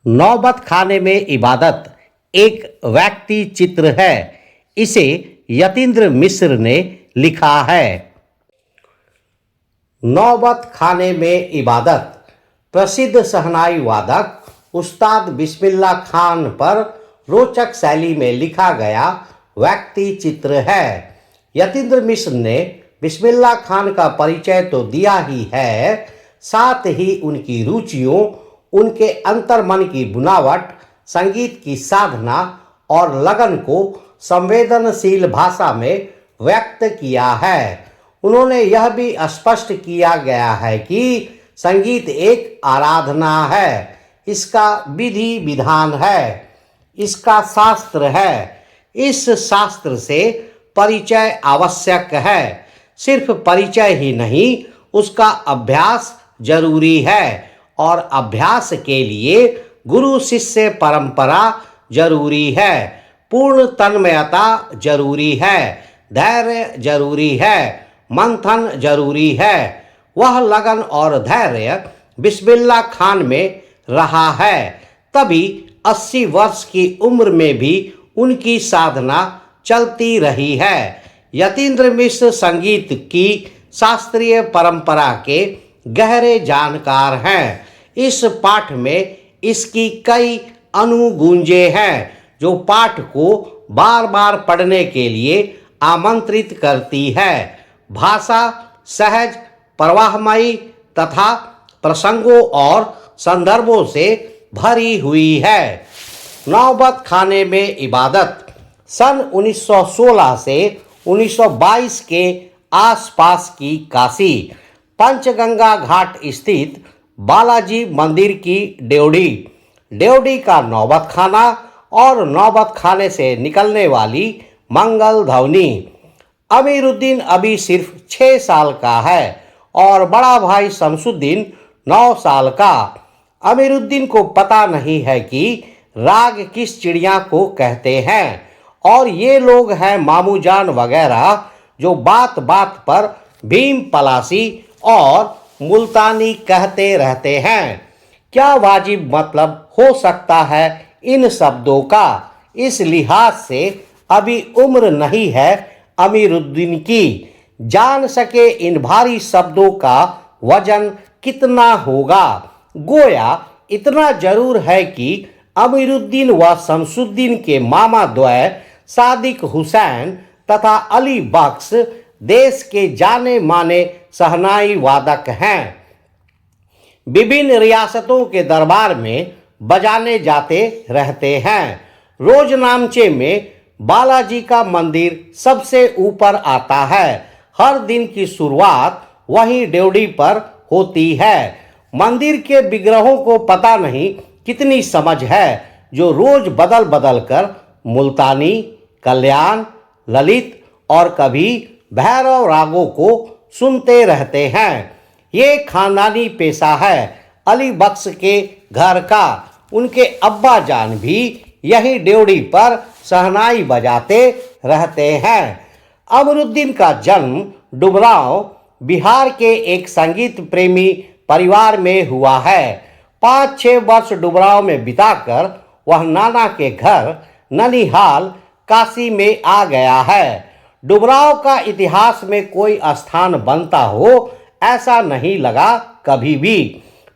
नौबत खाने में इबादत एक व्यक्ति चित्र है। इसे यतीन्द्र मिश्र ने लिखा है। नौबत खाने में इबादत प्रसिद्ध शहनाई वादक उस्ताद बिस्मिल्लाह खान पर रोचक शैली में लिखा गया व्यक्ति चित्र है। यतीन्द्र मिश्र ने बिस्मिल्लाह खान का परिचय तो दिया ही है, साथ ही उनकी रुचियों, उनके अंतर्मन की बुनावट, संगीत की साधना और लगन को संवेदनशील भाषा में व्यक्त किया है। उन्होंने यह भी स्पष्ट किया गया है कि संगीत एक आराधना है, इसका विधि विधान है, इसका शास्त्र है। इस शास्त्र से परिचय आवश्यक है। सिर्फ परिचय ही नहीं, उसका अभ्यास जरूरी है और अभ्यास के लिए गुरु शिष्य परंपरा जरूरी है। पूर्ण तन्मयता जरूरी है, धैर्य जरूरी है, मंथन जरूरी है। वह लगन और धैर्य बिस्मिल्लाह खान में रहा है, तभी 80 वर्ष की उम्र में भी उनकी साधना चलती रही है। यतीन्द्र मिश्र संगीत की शास्त्रीय परंपरा के गहरे जानकार हैं। इस पाठ में इसकी कई अनुगूंजें हैं जो पाठ को बार बार पढ़ने के लिए आमंत्रित करती है। भाषा सहज, प्रवाहमयी तथा प्रसंगों और संदर्भों से भरी हुई है। नौबत खाने में इबादत सन 1916 से 1922 के आसपास की काशी पंचगंगा घाट स्थित बालाजी मंदिर की ड्योढ़ी का नौबत खाना और नौबत खाने से निकलने वाली मंगल ध्वनि। अमीरुद्दीन अभी सिर्फ 6 साल का है और बड़ा भाई शमसुद्दीन 9 साल का। अमीरुद्दीन को पता नहीं है कि राग किस चिड़िया को कहते हैं और ये लोग हैं मामूजान वगैरह जो बात बात पर भीम पलासी और मुल्तानी कहते रहते हैं। क्या वाजिब मतलब हो सकता है इन शब्दों का? इस लिहाज से अभी उम्र नहीं है अमीरुद्दीन की, जान सके इन भारी शब्दों का वजन कितना होगा। गोया इतना जरूर है कि अमीरुद्दीन व शमसुद्दीन के मामा द्वय सादिक हुसैन तथा अली बख्श देश के जाने माने शहनाई वादक हैं। विभिन्न रियासतों के दरबार में बजाने जाते रहते हैं। रोजनामचे में बालाजी का मंदिर सबसे ऊपर आता है। हर दिन की शुरुआत वहीं ड्योढ़ी पर होती है। मंदिर के विग्रहों को पता नहीं कितनी समझ है जो रोज बदल बदल कर मुल्तानी, कल्याण, ललित और कभी भैरव रागों को सुनते रहते हैं। ये खानदानी पेशा है अली बख्श के घर का। उनके अब्बा जान भी यही ड्योढ़ी पर शहनाई बजाते रहते हैं। अमरुद्दीन का जन्म डुबरांव बिहार के एक संगीत प्रेमी परिवार में हुआ है। 5-6 वर्ष डुबरांव में बिताकर वह नाना के घर ननिहाल काशी में आ गया है। डुबरांव का इतिहास में कोई स्थान बनता हो ऐसा नहीं लगा कभी भी,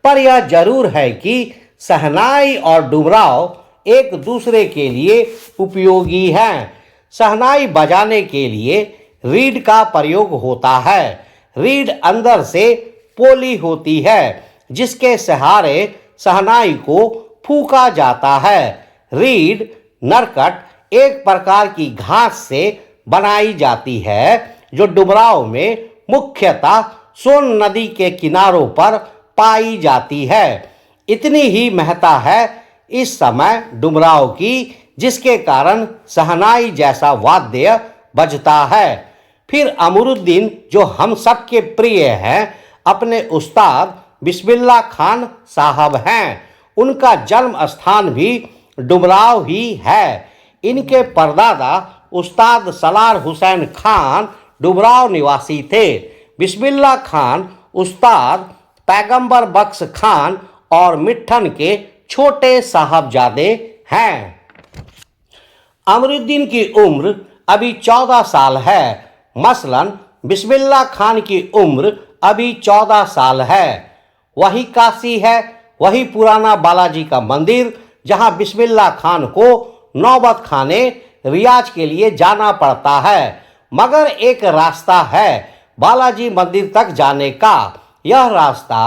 पर यह जरूर है कि शहनाई और डुबरांव एक दूसरे के लिए उपयोगी हैं। शहनाई बजाने के लिए रीड का प्रयोग होता है। रीड अंदर से पोली होती है जिसके सहारे शहनाई को फूंका जाता है। रीड नरकट एक प्रकार की घास से बनाई जाती है जो डुबरांव में मुख्यतः सोन नदी के किनारों पर पाई जाती है। इतनी ही महत्ता है इस समय डुबरांव की, जिसके कारण शहनाई जैसा वाद्य बजता है। फिर अमरुद्दीन जो हम सबके प्रिय हैं, अपने उस्ताद बिस्मिल्लाह खान साहब हैं। उनका जन्म स्थान भी डुबरांव ही है। इनके परदादा उस्ताद सलार हुसैन खान डुबरांव निवासी थे। बिस्मिल्लाह खान उस्ताद पैगंबर बख्श खान और मिट्ठन के छोटे साहबजादे हैं। अमरुद्दीन की उम्र अभी 14 साल है। मसलन बिस्मिल्लाह खान की उम्र अभी 14 साल है। वही काशी है, वही पुराना बालाजी का मंदिर जहां बिस्मिल्लाह खान को नौबत खाने रियाज के लिए जाना पड़ता है। मगर एक रास्ता है बालाजी मंदिर तक जाने का। यह रास्ता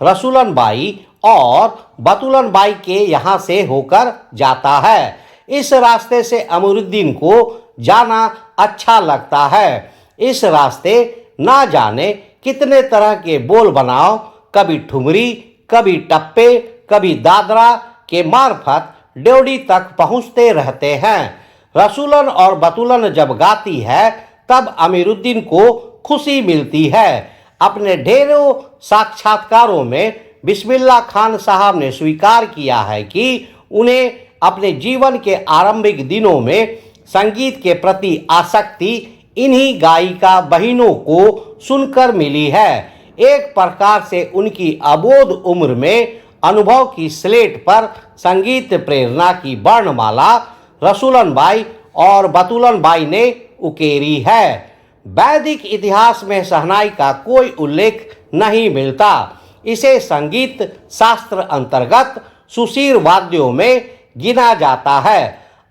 रसूलन बाई और बतुलन बाई के यहाँ से होकर जाता है। इस रास्ते से अमरुद्दीन को जाना अच्छा लगता है। इस रास्ते ना जाने कितने तरह के बोल बनाओ, कभी ठुमरी, कभी टप्पे, कभी दादरा के मार्फत ड्योढ़ी तक पहुँचते रहते हैं। रसूलन और बतुलन जब गाती है तब अमीरुद्दीन को खुशी मिलती है। अपने ढेरों साक्षात्कारों में बिस्मिल्लाह खान साहब ने स्वीकार किया है कि उन्हें अपने जीवन के आरंभिक दिनों में संगीत के प्रति आसक्ति इन्हीं गायिका बहनों को सुनकर मिली है। एक प्रकार से उनकी अबोध उम्र में अनुभव की स्लेट पर संगीत प्रेरणा की वर्णमाला रसूलन बाई और बतुलन बाई ने उकेरी है। वैदिक इतिहास में शहनाई का कोई उल्लेख नहीं मिलता। इसे संगीत शास्त्र अंतर्गत सुशीर वाद्यों में गिना जाता है।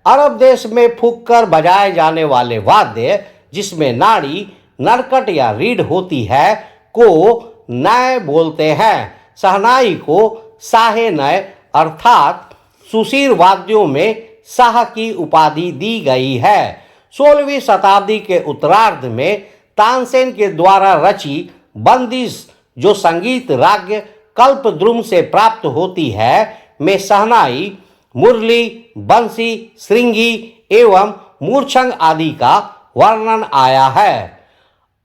अरब देश में फूंक कर बजाए जाने वाले वाद्य जिसमें नाड़ी, नरकट या रीढ़ होती है को नय बोलते हैं। शहनाई को शाहे नय अर्थात सुशीर वाद्यों में शाह की उपाधि दी गई है। 16वीं शताब्दी के उत्तरार्ध में तानसेन के द्वारा रची बंदिश जो संगीत राग कल्पद्रुम से प्राप्त होती है में शहनाई, मुरली, बंसी, श्रृंगी एवं मूर्छंग आदि का वर्णन आया है।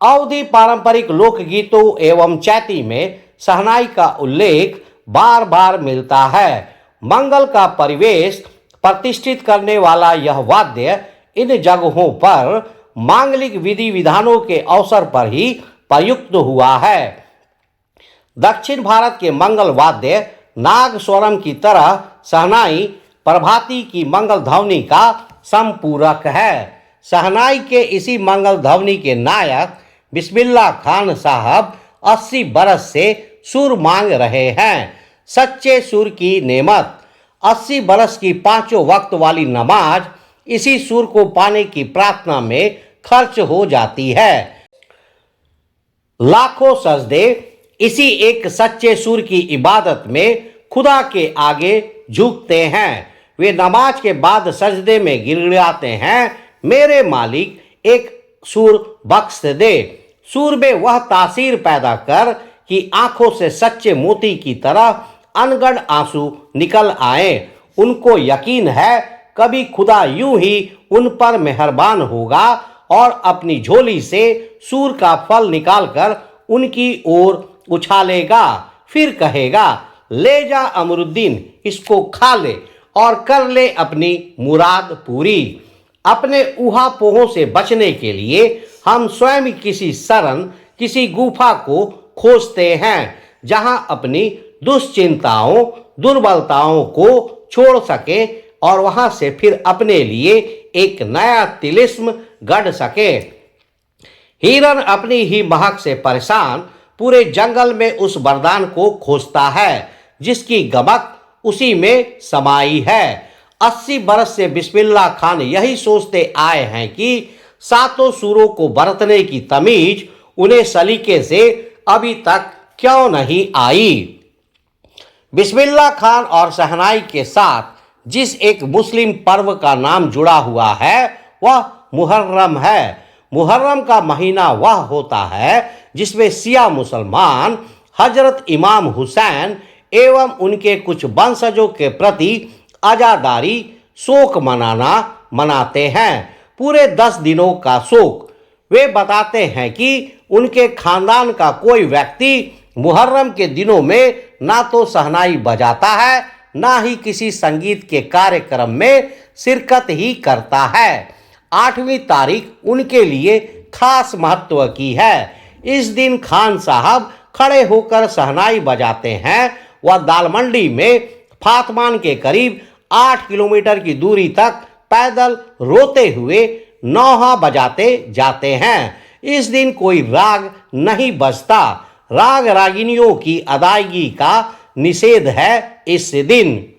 अवधी पारंपरिक लोकगीतों एवं चैती में शहनाई का उल्लेख बार बार मिलता है। मंगल का परिवेश प्रतिष्ठित करने वाला यह वाद्य इन जगहों पर मांगलिक विधि विधानों के अवसर पर ही प्रयुक्त हुआ है। दक्षिण भारत के मंगल वाद्य नाग स्वरम की तरह शहनाई प्रभाती की मंगल ध्वनि का संपूरक है। शहनाई के इसी मंगल ध्वनि के नायक बिस्मिल्लाह खान साहब 80 बरस से सुर मांग रहे हैं। सच्चे सुर की नेमत 80 बरस की पांचों वक्त वाली नमाज इसी सुर को पाने की प्रार्थना में खर्च हो जाती है। लाखों सजदे इसी एक सच्चे सुर की इबादत में खुदा के आगे झुकते हैं। वे नमाज के बाद सजदे में गिड़गिड़ाते हैं, मेरे मालिक एक सुर बख्श दे। सुर में वह तासीर पैदा कर कि आंखों से सच्चे मोती की तरह अनगढ़ आंसू निकल आए। उनको यकीन है कभी खुदा यूं ही उन पर मेहरबान होगा और अपनी झोली से सूर का फल निकालकर उनकी ओर उछालेगा। फिर कहेगा, ले जा अमरुद्दीन, इसको खा ले और कर ले अपनी मुराद पूरी। अपने ऊहापोहों से बचने के लिए हम स्वयं किसी शरण, किसी गुफा को खोजते हैं जहां अपनी दुश्चिंताओं, दुर्बलताओं को छोड़ सके और वहां से फिर अपने लिए एक नया तिलिस्म गढ़ सके। हिरन अपनी ही महक से परेशान पूरे जंगल में उस वरदान को खोजता है जिसकी गमक उसी में समाई है। 80 बरस से बिस्मिल्लाह खान यही सोचते आए हैं कि सातों सूरों को बरतने की तमीज उन्हें सलीके से अभी तक क्यों नहीं आई। बिस्मिल्लाह खान और शहनाई के साथ जिस एक मुस्लिम पर्व का नाम जुड़ा हुआ है वह मुहर्रम है। मुहर्रम का महीना वह होता है जिसमें शिया मुसलमान हजरत इमाम हुसैन एवं उनके कुछ वंशजों के प्रति आजादारी शोक मनाते हैं। पूरे 10 दिनों का शोक। वे बताते हैं कि उनके खानदान का कोई व्यक्ति मुहर्रम के दिनों में ना तो शहनाई बजाता है ना ही किसी संगीत के कार्यक्रम में शिरकत ही करता है। 8वीं तारीख उनके लिए खास महत्व की है। इस दिन खान साहब खड़े होकर शहनाई बजाते हैं व दाल मंडी में फातमान के करीब 8 किलोमीटर की दूरी तक पैदल रोते हुए नौहा बजाते जाते हैं। इस दिन कोई राग नहीं बजता। राग रागिनियों की अदायगी का निषेध है इस दिन।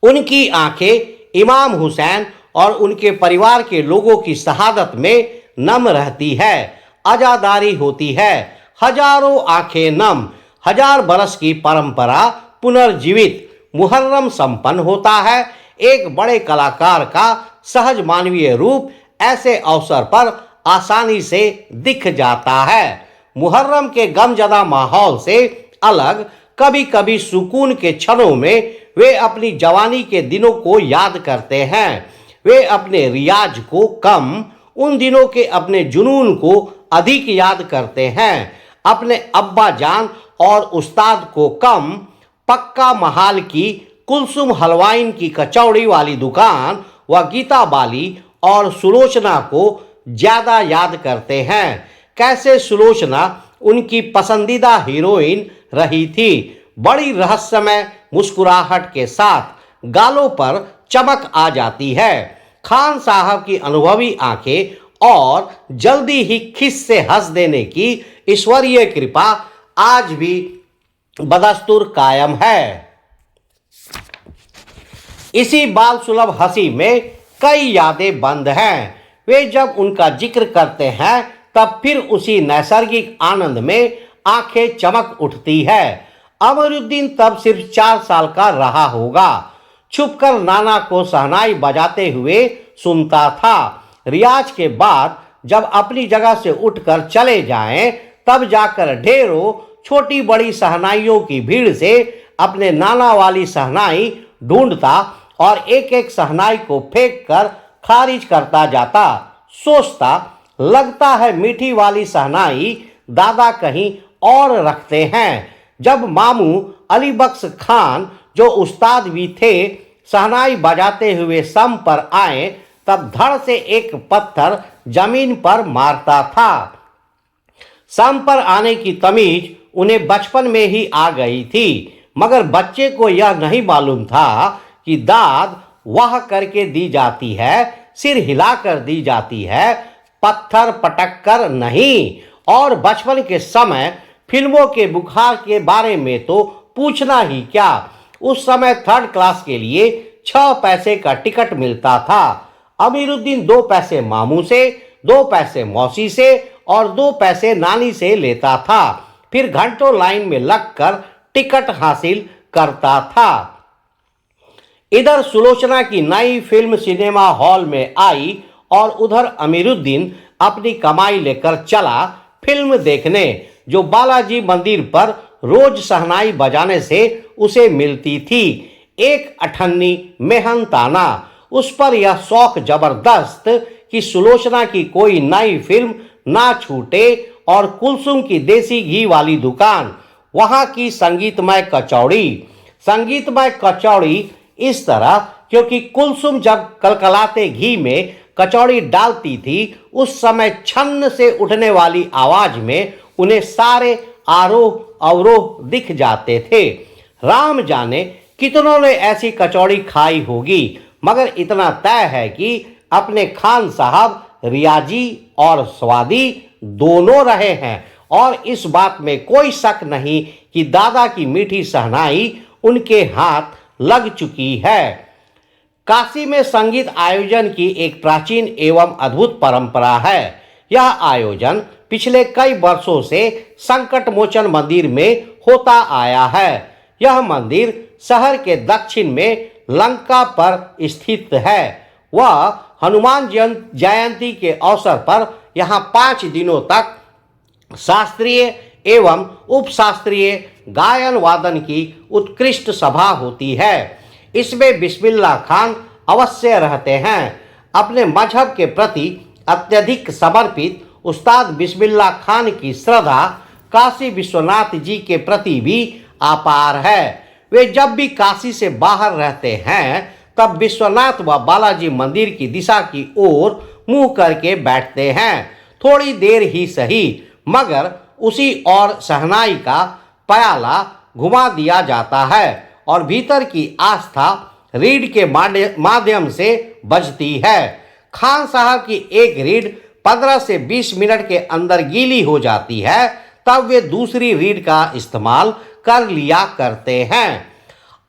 उनकी आंखें इमाम हुसैन और उनके परिवार के लोगों की शहादत में नम रहती है। अजादारी होती है। हजारों आंखें नम। 1000 बरस की परंपरा पुनर्जीवित। मुहर्रम संपन्न होता है। एक बड़े कलाकार का सहज मानवीय रूप ऐसे अवसर पर आसानी से दिख जाता है। मुहर्रम के गमजदा माहौल से अलग कभी कभी सुकून के क्षणों में वे अपनी जवानी के दिनों को याद करते हैं। वे अपने रियाज को कम, उन दिनों के अपने जुनून को अधिक याद करते हैं। अपने अब्बा जान और उस्ताद को कम, पक्का महाल की कुलसुम हलवाइन की कचौड़ी वाली दुकान व गीता बाली और सुलोचना को ज्यादा याद करते हैं। कैसे सुलोचना उनकी पसंदीदा हीरोइन रही थी। बड़ी रहस्यमय मुस्कुराहट के साथ गालों पर चमक आ जाती है। खान साहब की अनुभवी आंखें और जल्दी ही खिस से हंस देने की ईश्वरीय कृपा आज भी बदस्तूर कायम है। इसी बाल सुलभ हंसी में कई यादें बंद हैं। वे जब उनका जिक्र करते हैं तब फिर उसी नैसर्गिक आनंद में आंखें चमक उठती है। अमरुद्दीन तब सिर्फ 4 साल का रहा होगा। छुपकर नाना को शहनाई बजाते हुए सुनता था। रियाज के बाद जब अपनी जगह से उठकर चले जाएं, तब जाकर ढेरों छोटी बड़ी शहनाइयों की भीड़ से अपने नाना वाली शहनाई ढूंढता और एक एक शहनाई को फेंक कर खारिज करता जाता। सोचता, लगता है मीठी वाली शहनाई दादा कहीं और रखते हैं। जब मामू अली बख्श खान, जो उस्ताद भी थे, शहनाई बजाते हुए सम पर आए, तब धड़ से एक पत्थर जमीन पर मारता था। सम पर आने की तमीज उन्हें बचपन में ही आ गई थी, मगर बच्चे को यह नहीं मालूम था कि दाद वाह करके दी जाती है, सिर हिलाकर दी जाती है, पत्थर पटक कर नहीं। और बचपन के समय फिल्मों के बुखार के बारे में तो पूछना ही क्या। उस समय 3rd क्लास के लिए 6 पैसे का टिकट मिलता था। अमीरुद्दीन 2 पैसे मामू से, 2 पैसे मौसी से और 2 पैसे नानी से लेता था। फिर घंटों लाइन में लगकर टिकट हासिल करता था। इधर सुलोचना की नई फिल्म सिनेमा हॉल में आई और उधर अमीरुद्दीन अपनी कमाई लेकर चला फिल्म देखने, जो बालाजी मंदिर पर रोज शहनाई बजाने से उसे मिलती थी। एक अठन्नी मेहनताना। उस पर यह शौक जबरदस्त कि सुलोचना की कोई नई फिल्म ना छूटे और कुलसुम की देसी घी वाली दुकान, वहां की संगीतमय कचौड़ी इस तरह, क्योंकि कुलसुम जब कलकलाते घी में कचौड़ी डालती थी, उस समय छन्न से उठने वाली आवाज में उन्हें सारे आरोह अवरोह दिख जाते थे। राम जाने कितनों ने ऐसी कचौड़ी खाई होगी, मगर इतना तय है कि अपने खान साहब रियाजी और स्वादी दोनों रहे हैं, और इस बात में कोई शक नहीं कि दादा की मीठी शहनाई उनके हाथ लग चुकी है। काशी में संगीत आयोजन की एक प्राचीन एवं अद्भुत परंपरा है। यह आयोजन पिछले कई वर्षों से संकट मोचन मंदिर में होता आया है। यह मंदिर शहर के दक्षिण में लंका पर स्थित है। वह हनुमान जयंती के अवसर पर यहाँ 5 दिनों तक शास्त्रीय एवं उपशास्त्रीय गायन वादन की उत्कृष्ट सभा होती है। इसमें बिस्मिल्लाह खान अवश्य रहते हैं। अपने मजहब के प्रति अत्यधिक समर्पित उस्ताद बिस्मिल्लाह खान की श्रद्धा काशी विश्वनाथ जी के प्रति भी अपार है। वे जब भी काशी से बाहर रहते हैं, तब विश्वनाथ व बालाजी मंदिर की दिशा की ओर मुंह करके बैठते हैं। थोड़ी देर ही सही, मगर उसी और शहनाई का प्याला घुमा दिया जाता है और भीतर की आस्था रीढ़ के माध्यम से बजती है। खान साहब की एक रीढ़ 15 से 20 मिनट के अंदर गीली हो जाती है, तब वे दूसरी रीढ़ का इस्तेमाल कर लिया करते हैं।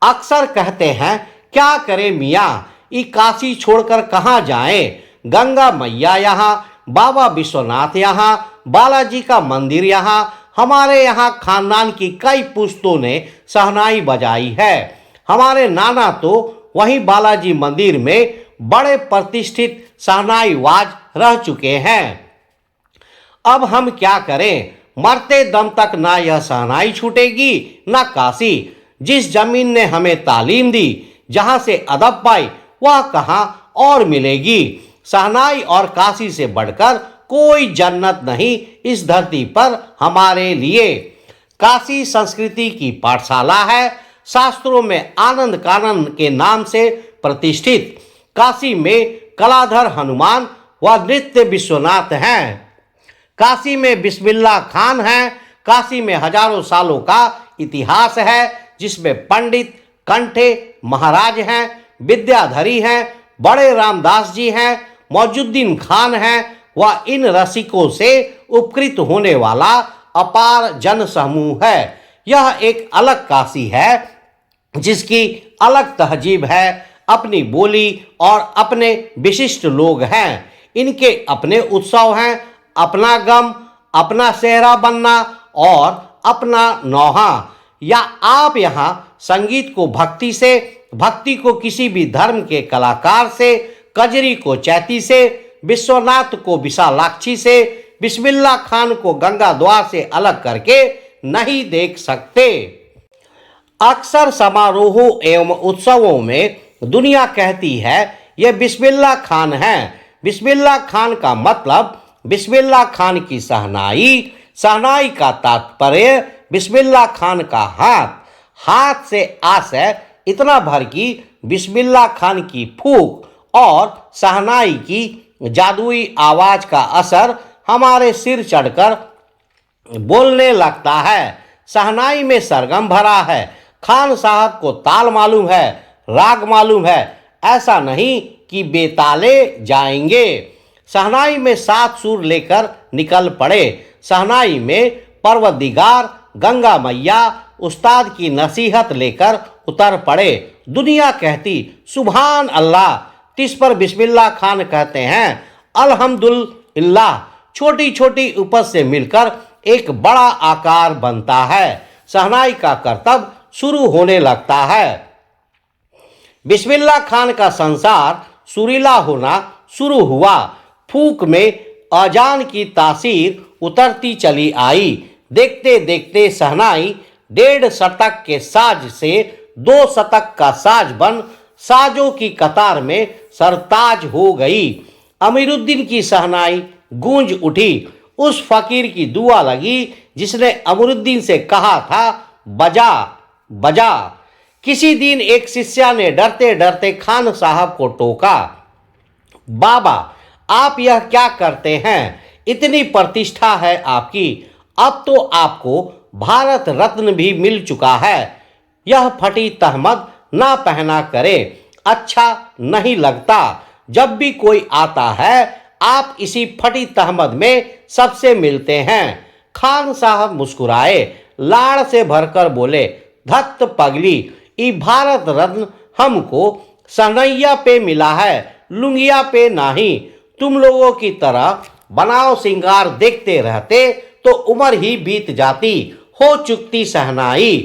अक्सर कहते हैं, क्या करें मियाँ, ये काशी छोड़कर कहाँ जाएं? गंगा मैया यहाँ, बाबा विश्वनाथ यहाँ, बालाजी का मंदिर यहाँ। हमारे यहाँ खानदान की कई पुश्तों ने शहनाई बजाई है। हमारे नाना तो वहीं बालाजी मंदिर में बड़े प्रतिष्ठित शहनाईवाज रह चुके हैं। अब हम क्या करें? मरते दम तक ना यह शहनाई छूटेगी ना काशी। जिस जमीन ने हमें तालीम दी, जहां से अदब पाई, वह कहां और मिलेगी। शहनाई और काशी से बढ़कर कोई जन्नत नहीं इस धरती पर हमारे लिए। काशी संस्कृति की पाठशाला है, शास्त्रों में आनंद कानन के नाम से प्रतिष्ठित। काशी में कलाधर हनुमान व नृत्य विश्वनाथ हैं। काशी में बिस्मिल्लाह खान हैं। काशी में हजारों सालों का इतिहास है, जिसमें पंडित कंठे महाराज हैं, विद्याधरी हैं, बड़े रामदास जी हैं, मौजुद्दीन खान हैं व इन रसिकों से उपकृत होने वाला अपार जन समूह है। यह एक अलग काशी है, जिसकी अलग तहजीब है, अपनी बोली और अपने विशिष्ट लोग हैं। इनके अपने उत्सव हैं, अपना गम, अपना सेहरा बनना और अपना नौहा। या आप यहाँ संगीत को भक्ति से, भक्ति को किसी भी धर्म के कलाकार से, कजरी को चैती से, विश्वनाथ को विशालाक्षी से, बिस्मिल्लाह खान को गंगा द्वार से अलग करके नहीं देख सकते। अक्सर समारोहों एवं उत्सवों में दुनिया कहती है ये बिस्मिल्लाह खान है। बिस्मिल्लाह खान का मतलब बिस्मिल्लाह खान की शहनाई, शहनाई का तात्पर्य बिस्मिल्लाह खान का हाथ, हाथ से आशय इतना भर कि बिस्मिल्लाह खान की फूंक और शहनाई की जादुई आवाज का असर हमारे सिर चढ़कर बोलने लगता है। शहनाई में सरगम भरा है। खान साहब को ताल मालूम है, राग मालूम है, ऐसा नहीं कि बेताले जाएंगे। शहनाई में 7 सुर लेकर निकल पड़े। शहनाई में परवरदिगार गंगा मैया उस्ताद की नसीहत लेकर उतर पड़े। दुनिया कहती सुभान अल्लाह, तिस पर बिस्मिल्लाह खान कहते हैं अल्हम्दुलिल्लाह। छोटी छोटी उपज से मिलकर एक बड़ा आकार बनता है। शहनाई का करतब शुरू होने लगता है। बिस्मिल्लाह खान का संसार सुरीला होना शुरू हुआ। फूक में अजान की तासीर उतरती चली आई। देखते देखते शहनाई 1.5 शतक के साज से 2 शतक का साज बन साजों की कतार में सरताज हो गई। अमीरुद्दीन की शहनाई गूंज उठी। उस फकीर की दुआ लगी जिसने अमीरुद्दीन से कहा था बजा बजा। किसी दिन एक शिष्या ने डरते डरते खान साहब को टोका, बाबा आप यह क्या करते हैं? इतनी प्रतिष्ठा है आपकी, अब तो आपको भारत रत्न भी मिल चुका है। यह फटी तहमद ना पहना करे, अच्छा नहीं लगता। जब भी कोई आता है आप इसी फटी तहमद में सबसे मिलते हैं। खान साहब मुस्कुराए, लाड़ से भरकर बोले, धत्त पगली, ई भारत रत्न हमको सनैया पे मिला है, लुंगिया पे नहीं। तुम लोगों की तरह बनाव सिंगार देखते रहते तो उम्र ही बीत जाती, हो चुकती शहनाई,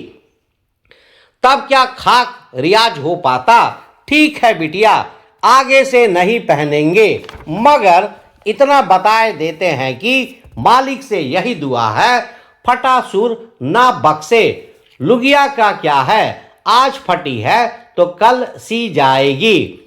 तब क्या खाक रियाज हो पाता। ठीक है बिटिया, आगे से नहीं पहनेंगे, मगर इतना बताए देते हैं कि मालिक से यही दुआ है, फटा सुर ना बक्से। लुगिया का क्या है, आज फटी है तो कल सी जाएगी।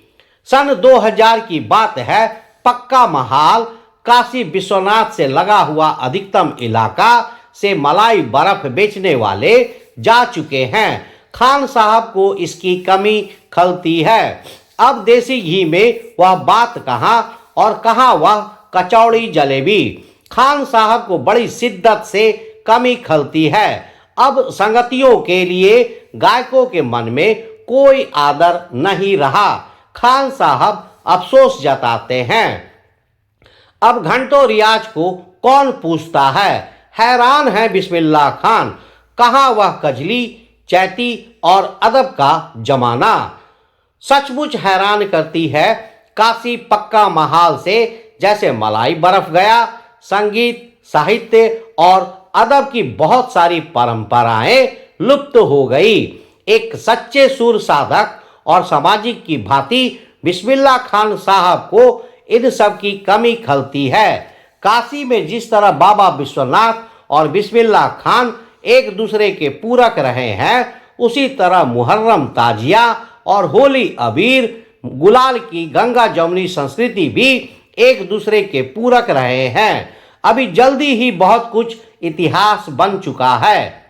सन 2000 की बात है। पक्का महाल काशी विश्वनाथ से लगा हुआ अधिकतम इलाका से मलाई बर्फ बेचने वाले जा चुके हैं। खान साहब को इसकी कमी खलती है। अब देसी घी में वह बात कहाँ और कहाँ वह कचौड़ी जलेबी। खान साहब को बड़ी शिद्दत से कमी खलती है। अब संगतियों के लिए गायकों के मन में कोई आदर नहीं रहा। खान साहब अफसोस जताते हैं, अब घंटों रियाज को कौन पूछता है। हैरान है बिस्मिल्लाह खान, कहाँ वह कजली, चैती और अदब का जमाना। सचमुच हैरान करती है काशी पक्का महाल से जैसे मलाई बरफ गया। संगीत, साहित्य और अदब की बहुत सारी परंपराएं लुप्त हो गई। एक सच्चे सुर साधक और सामाजिक की भांति बिस्मिल्लाह खान साहब को इन सब की कमी खलती है। काशी में जिस तरह बाबा विश्वनाथ और बिस्मिल्लाह खान एक दूसरे के पूरक रहे हैं, उसी तरह मुहर्रम ताजिया और होली अबीर गुलाल की गंगा जमुनी संस्कृति भी एक दूसरे के पूरक रहे हैं। अभी जल्दी ही बहुत कुछ इतिहास बन चुका है,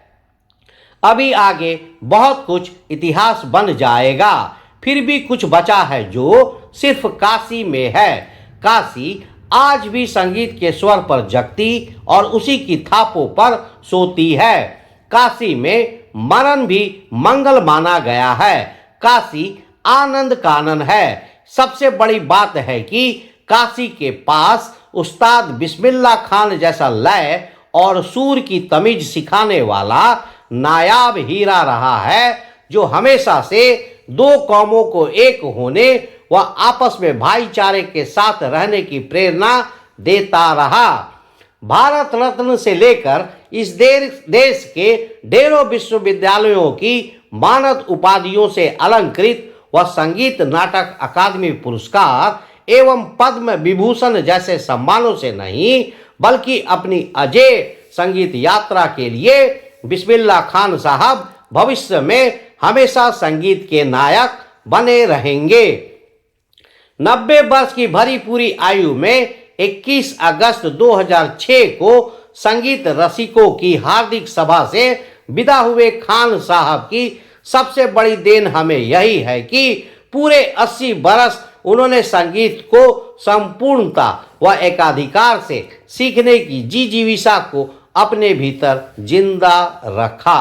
अभी आगे बहुत कुछ इतिहास बन जाएगा। फिर भी कुछ बचा है जो सिर्फ काशी में है। काशी आज भी संगीत के स्वर पर जगती और उसी की थापों पर सोती है। काशी में मरण भी मंगल माना गया है। काशी आनंद कानन है। सबसे बड़ी बात है कि काशी के पास उस्ताद बिस्मिल्लाह खान जैसा लय और सूर की तमीज सिखाने वाला नायाब हीरा रहा है, जो हमेशा से दो कौमों को एक होने व आपस में भाईचारे के साथ रहने की प्रेरणा देता रहा। भारत रत्न से लेकर इस देश के ढेरों विश्वविद्यालयों की मानद उपाधियों से अलंकृत व संगीत नाटक अकादमी पुरस्कार एवं पद्म विभूषण जैसे सम्मानों से नहीं, बल्कि अपनी अजेय संगीत यात्रा के लिए बिस्मिल्लाह खान साहब भविष्य में हमेशा संगीत के नायक बने रहेंगे। 90 वर्ष की भरी पूरी आयु में 21 अगस्त 2006 को संगीत रसिकों की हार्दिक सभा से विदा हुए खान साहब की सबसे बड़ी देन हमें यही है कि पूरे 80 बरस उन्होंने संगीत को संपूर्णता व एकाधिकार से सीखने की जिजीविषा को अपने भीतर जिंदा रखा।